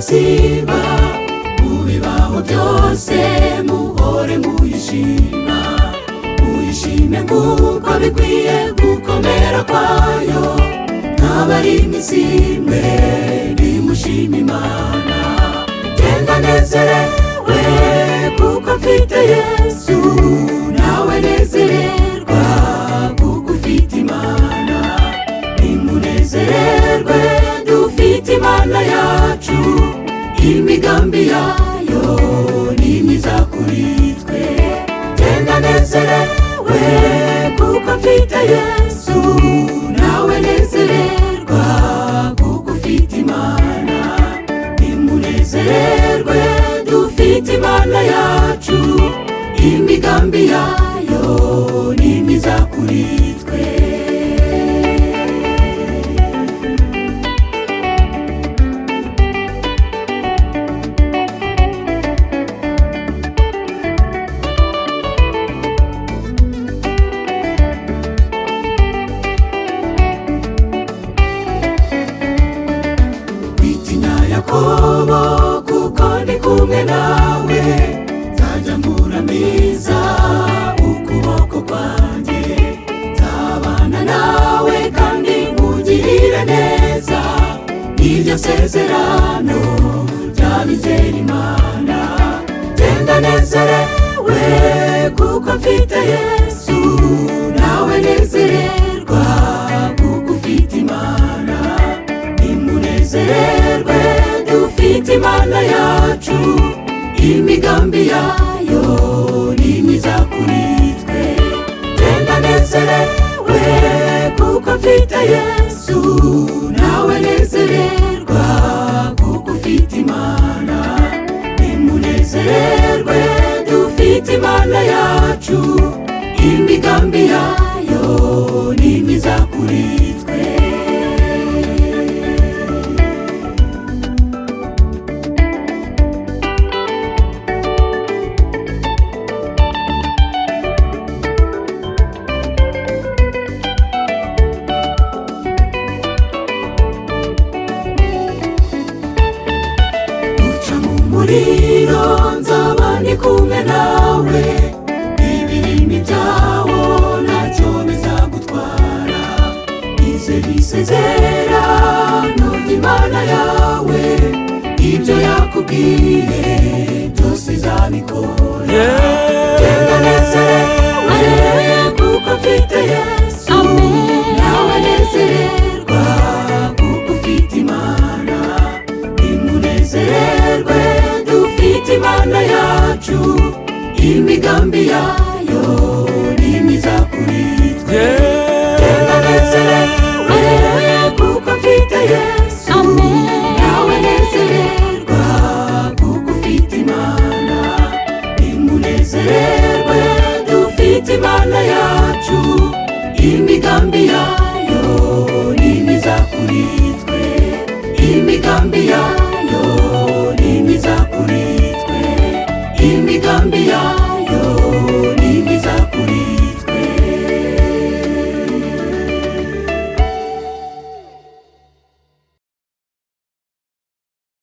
mudasiba, mubibaho byose muhore muyishima. Muyishime nk'uko bikwiye gukomera kwayo, n'abari mw'isime nimushime Imana. Genda nezerewe kuko mfite Yesu, nawe nezererwa kuko ufite Imana. Nimunezererwe dufite Imana yacu, imigambi yayo ni myiza kuri twe. Genda nezerewe kuko mfite Yesu, nawe nezererwa kuko ufite Imana. Nimunezererwe dufite Imana yacu, imigambi yayo ni myiza kuri twe. Yakobo kuko ndi kumwe nawe, nzajya nkuramiza ukuboko kwanjye. Nzabana nawe kandi nkugirire neza, iryo sezerano ry'abizera Imana. Genda nezerewe kuko mfite Yesu, nawe nezererwa kuko ufite Imana. Nimunezererwe dufite Imana yacu, imigambi yayo ni myiza kuri twe. Genda nezerewe kuko mfite Yesu, nawe nezererwa kuko ufite Imana. Nimunezererwe dufite Imana yacu, imigambi yayo ni myiza kuri twe. Umuriro nzaba ndi kumwe nawe, ibirimi byawo ntacyo bizagutwara. Izere isezerano ry'Imana yawe, ibyo yakubwiye byose izabikora. Genda nezerewe kuko mfite Yesu, nawe nezererwa kuko ufite Imana. Nimunezererwe dufite Imana yacu, imigambi yayo ni myiza kuri twe. Genda nezerewe kuko mfite Yesu, nawe nezererwa kuko ufite Imana. Nimunezererwe dufite Imana yacu, imigambi yayo ni myiza kuri twe.